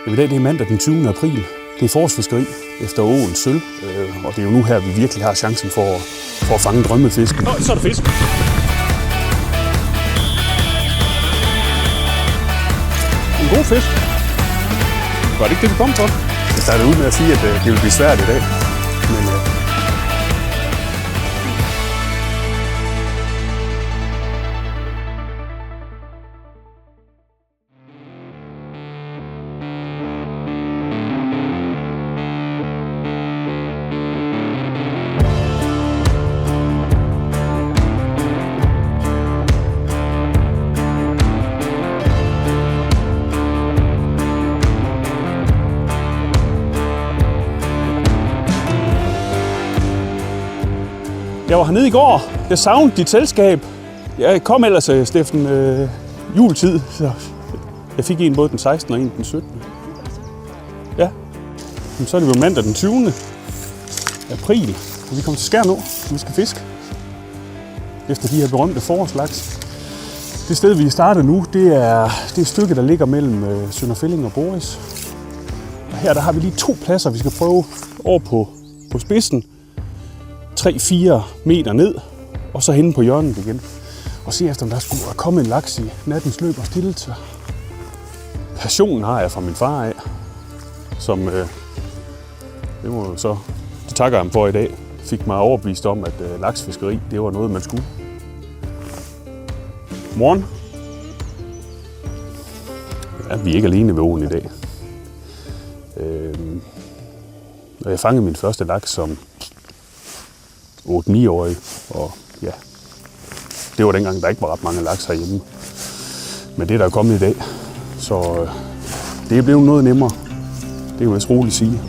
I dag det er mandag den 20. april. Det er forårsfiskeri efter åens sølv, og det er jo nu her, vi virkelig har chancen for at fange drømmefisken. Nå, så er der fisk. En god fisk. Var det ikke det, vi kom for? Jeg startede ud med at sige, at det ville blive svært i dag. Men jeg var hernede i går. Jeg savnede dit selskab. Jeg kom ellers, Steffen, juletid. Så jeg fik en både den 16. og en den 17. Ja. Men så er det jo mandag den 20. april. Og vi kommer til Skær nu. Vi skal fiske. Efter de her berømte forårslaks. Det sted, vi starter nu, det er et stykke, der ligger mellem Sønder Felding og Boris. Og her der har vi lige 2 pladser, vi skal prøve over på spidsen. 3-4 meter ned, og så henne på hjørnet igen. Og se efter, om der skulle komme en laks i nattens løb og stillelse. Passionen har jeg fra min far af, som det takker ham for i dag, fik mig overbevist om, at laksfiskeri, det var noget, man skulle. Morgen. Ja, vi er ikke alene ved åen i dag. Og jeg fangede min første laks som 8-9-årig, og ja, det var dengang, der ikke var ret mange laks herhjemme. Men det er der kommet i dag, så det er blevet noget nemmere. Det kan jeg vist roligt sige.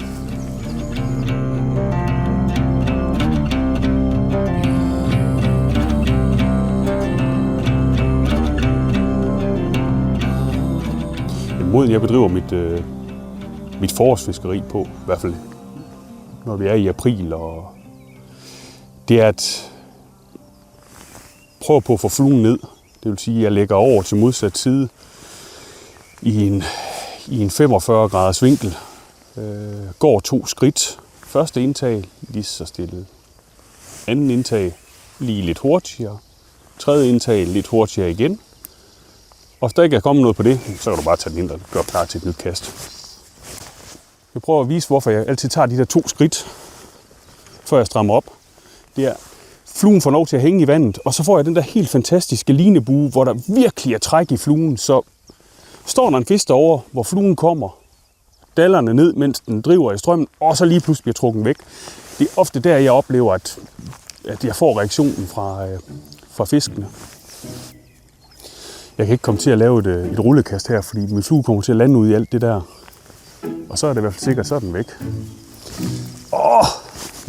Den måde, jeg bedriver mit forårsfiskeri på, i hvert fald når vi er i april, og det er at prøve på at få fluen ned. Det vil sige, at jeg lægger over til modsat side i en 45 graders vinkel. Går 2 skridt. Første indtag lige så stille. Anden indtag lige lidt hurtigere. Tredje indtag lidt hurtigere igen. Og hvis der ikke er kommet noget på det, så kan du bare tage den ind og gøre klar til et nyt kast. Jeg prøver at vise, hvorfor jeg altid tager de der 2 skridt, før jeg strammer op. Det er, fluen får lov til at hænge i vandet, og så får jeg den der helt fantastiske linebue, hvor der virkelig er træk i fluen. Så står der en fisk derovre, hvor fluen kommer dallerne ned, mens den driver i strømmen, og så lige pludselig bliver trukket væk. Det er ofte der, jeg oplever, at jeg får reaktionen fra fiskene. Jeg kan ikke komme til at lave et rullekast her, fordi min flue kommer til at lande ud i alt det der. Og så er det i hvert fald sikkert, så er den væk.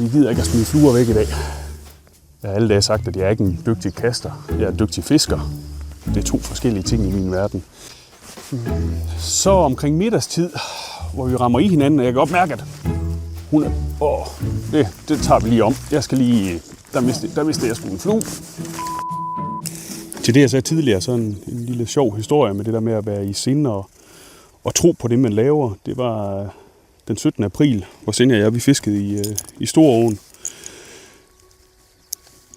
Vi gider ikke at smide fluer væk i dag. Jeg har alle dage sagt, at jeg er ikke en dygtig kaster. Jeg er en dygtig fisker. Det er 2 forskellige ting i min verden. Så omkring middagstid, hvor vi rammer i hinanden, og jeg kan godt mærke, at hun er... det tager vi lige om. Jeg skal lige... Der mistede jeg sgu en flue. Til det, jeg sagde tidligere, så en lille sjov historie med det der med at være i sind og tro på det, man laver. Det var den 17. april, hvor Senja og jeg vi fiskede i Storåen.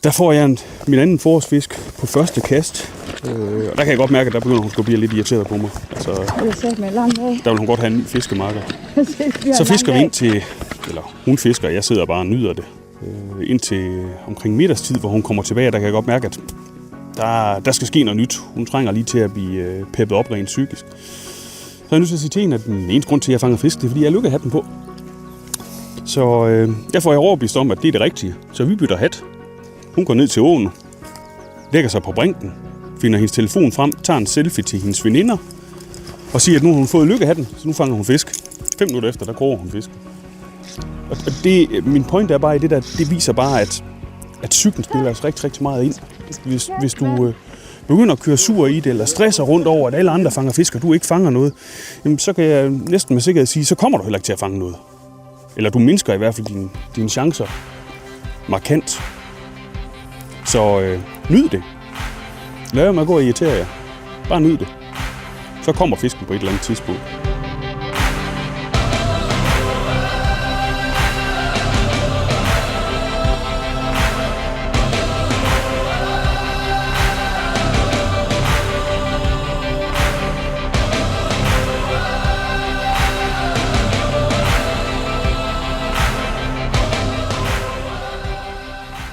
Der får jeg min anden forårsfisk på første kast. Og der kan jeg godt mærke, at der begynder hun at blive lidt irriteret på mig. Altså, der vil hun godt have en ny fiskemarker. Så fisker vi ind til, eller hun fisker, og jeg sidder bare og nyder det. Indtil omkring middagstid, hvor hun kommer tilbage, der kan jeg godt mærke, at der skal ske noget nyt. Hun trænger lige til at blive peppet op rent psykisk. Så jeg er nødt til at sige til hende, at den eneste grund til, at jeg fanger fisk, det er, fordi jeg lykker hatten på. Så jeg får overbevist om, at det er det rigtige. Så vi bytter hat. Hun går ned til åen, lægger sig på brinken, finder hendes telefon frem, tager en selfie til hendes veninder og siger, at nu har hun fået lykkehatten, så nu fanger hun fisk. 5 minutter efter, der kroger hun fisk. Og min point er bare i det der, det viser bare, at psyken spiller altså rigtig, rigtig meget ind. Hvis du begynder at køre sur i det, eller stresser rundt over, at alle andre fanger fisk, og du ikke fanger noget, jamen, så kan jeg næsten med sikkerhed sige, så kommer du heller ikke til at fange noget. Eller du mindsker i hvert fald dine chancer markant. Så nyd det. Lad være med at gå og irritere jer. Bare nyd det. Så kommer fisken på et eller andet tidspunkt.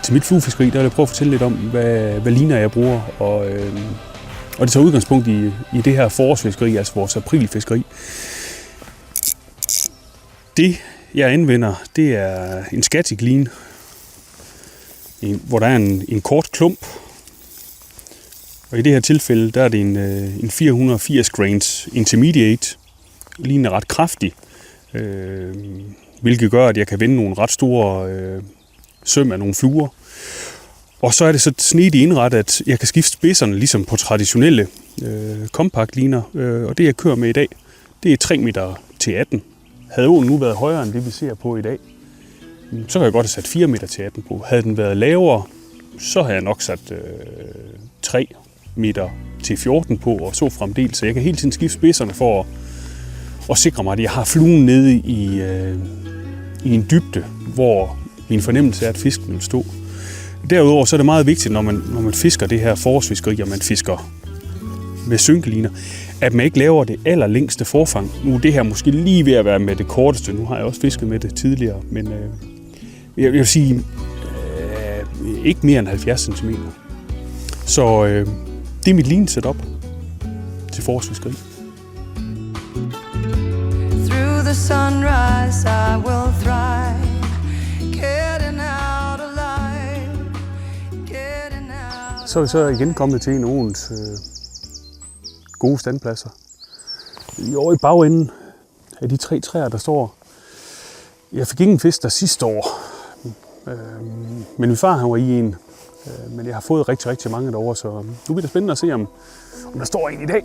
til mit fluefiskeri, der vil jeg prøve at fortælle lidt om, hvad liner jeg bruger, og det tager udgangspunkt i det her forårsfiskeri, altså vores aprilfiskeri. Det, jeg anvender, det er en Skatic line, hvor der er en kort klump. Og i det her tilfælde, der er det en 480 grains intermediate. Linen er ret kraftig, hvilket gør, at jeg kan vende nogle ret store søm af nogle fluer. Og så er det så snedigt indrettet, at jeg kan skifte spidserne ligesom på traditionelle kompaktliner. Og det, jeg kører med i dag, det er 3 meter til 18. Havde åen nu været højere end det, vi ser på i dag, så kan jeg godt have sat 4 meter til 18 på. Havde den været lavere, så har jeg nok sat 3 meter til 14 på, og så fremdeles. Så jeg kan hele tiden skifte spidserne for at sikre mig, at jeg har fluen nede i en dybde, hvor min fornemmelse er, at fisken vil stå. Derudover så er det meget vigtigt, når man fisker det her forårsfiskeri, og man fisker med synkeliner, at man ikke laver det allerlængste forfang. Nu er det her måske lige ved at være med det korteste. Nu har jeg også fisket med det tidligere, men jeg vil sige ikke mere end 70 cm. Så det er mit line-setup til forårsfiskeri. Through the sunrise I will thrive. Getting out alive. Getting out. Så er vi så igen kommet til en af åens gode standpladser. Over i bagenden af de 3 træer, der står. Jeg fik ingen fisk der sidste år, men min far han var i en. Men jeg har fået rigtig, rigtig mange derovre, så nu bliver det spændende at se, om der står en i dag.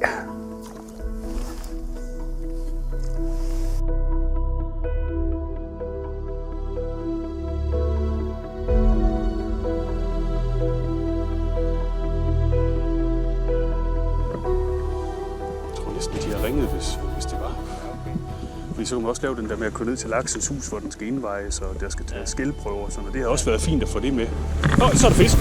Hvis det var. Fordi så kan man også lave den der med at køre ned til laksens hus, hvor den skal indvejes, og der skal tage skældprøver og sådan noget. Det har også været fint at få det med. Nå, så er der fisk.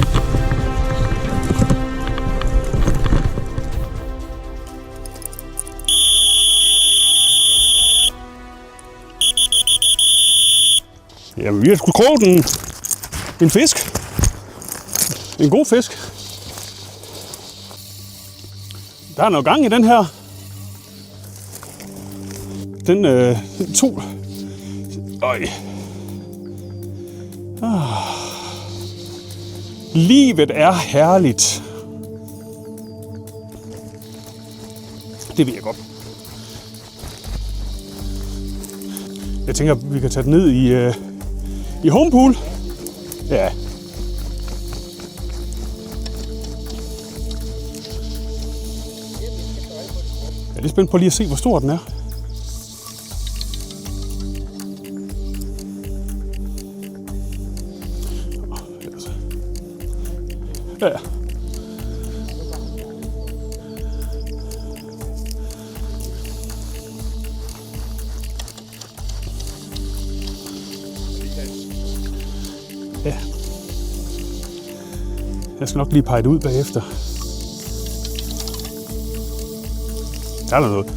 Jamen, vi har sgu kroget en fisk. En god fisk. Der er noget gang i den her. Den tog. Livet er herligt. Det ved jeg godt. Jeg tænker, vi kan tage den ned i homepool. Ja. Jeg er lidt spændt på lige at se, hvor stor den er. Ja. Ja. Jeg skal nok lige pege det ud bagefter. Der er noget.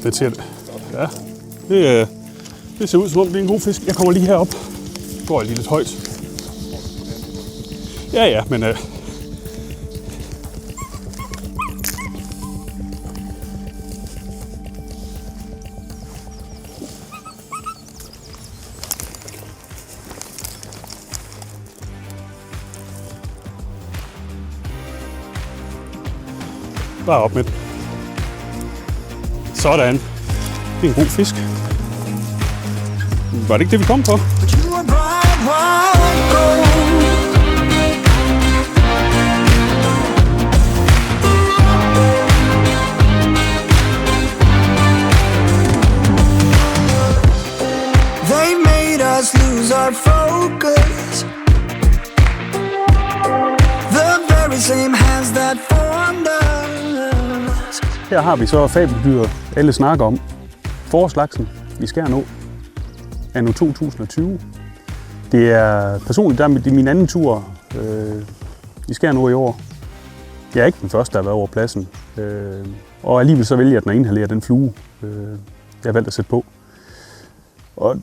Det ser det. Ja. Det ser ud som om det er en god fisk. Jeg kommer lige herop. Går jeg lige lidt højt. Ja, men bare op med den. Sådan. Det er en god fisk. Var det ikke det, vi kom på? They made us lose our focus. The very same hands that formed us. Her har vi så fabeldyret, alle snakker om. Forårslaksen i Skjern Å, anno 2020. Det er personligt, det er min anden tur i Skjern i år. Jeg er ikke den første, der har været over pladsen. Og alligevel så vælger jeg at inhalere den flue, jeg har valgt at sætte på. Og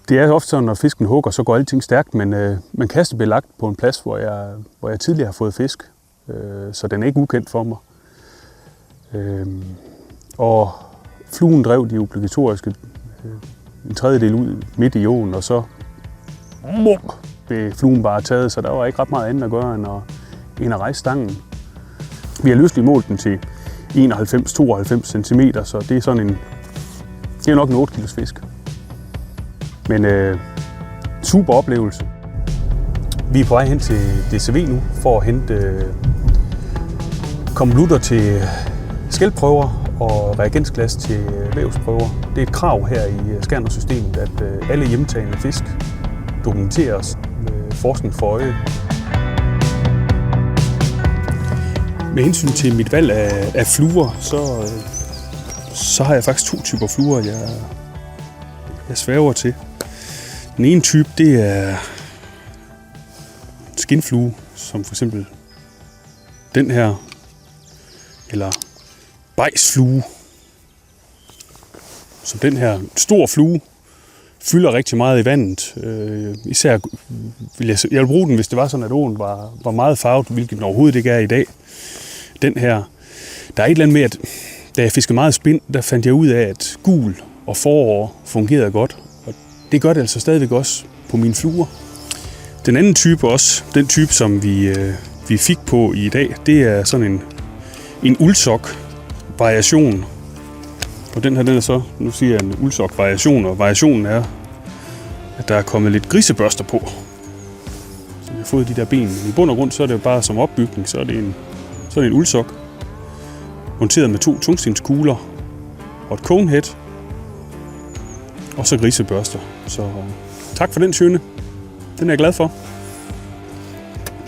det er ofte sådan, når fisken hugger, så går alting stærkt, men kastet bliver lagt på en plads, hvor jeg tidligere har fået fisk. Så den er ikke ukendt for mig. Og fluen drev de obligatoriske en tredjedel ud midt i åen, og så blev fluen bare taget, så der var ikke ret meget andet at gøre end at rejse stangen. Vi har løsligt målt den til 91-92 cm, så det er sådan det er nok en 8 kilos fisk. Men super oplevelse. Vi er på vej hen til DCV nu for at hente konvolutter til skældprøver og reagensglas til vævsprøver. Det er et krav her i Skjern-systemet, at alle hjemtagne fisk dokumenteres med forskning for øje. Med hensyn til mit valg af fluer, så har jeg faktisk 2 typer fluer, jeg sværger til. Den ene type, det er skinflue, som for eksempel den her, eller bejsflue, som den her. Stor flue fylder rigtig meget i vandet. Især jeg vil bruge den, hvis det var sådan, at åen var meget farvet, hvilket den overhovedet ikke er i dag. Den her, der er et eller andet med, at da jeg fiskede meget spind, der fandt jeg ud af, at gul og forår fungerede godt. Og det gør det altså stadigvæk også på mine fluer. Den anden type også, den type, som vi fik på i dag, det er sådan en uldsok-variation. Og den her, den er så, nu siger jeg en uldsok-variation, og variationen er, at der er kommet lidt grisebørster på. Så jeg har fået de der ben. I bund og grund, så er det jo bare som opbygning, så er det en uldsok, monteret med 2 tungstenskugler og et conehead, og så grisebørster. Så tak for den, Sjøne. Den er jeg glad for.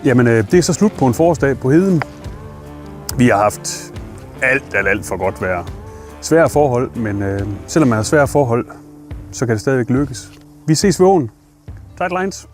Jamen, det er så slut på en forårsdag på heden. Vi har haft alt for godt vejr. Svære forhold, men selvom man har svære forhold, så kan det stadigvæk lykkes. Vi ses ved åen. Tight lines.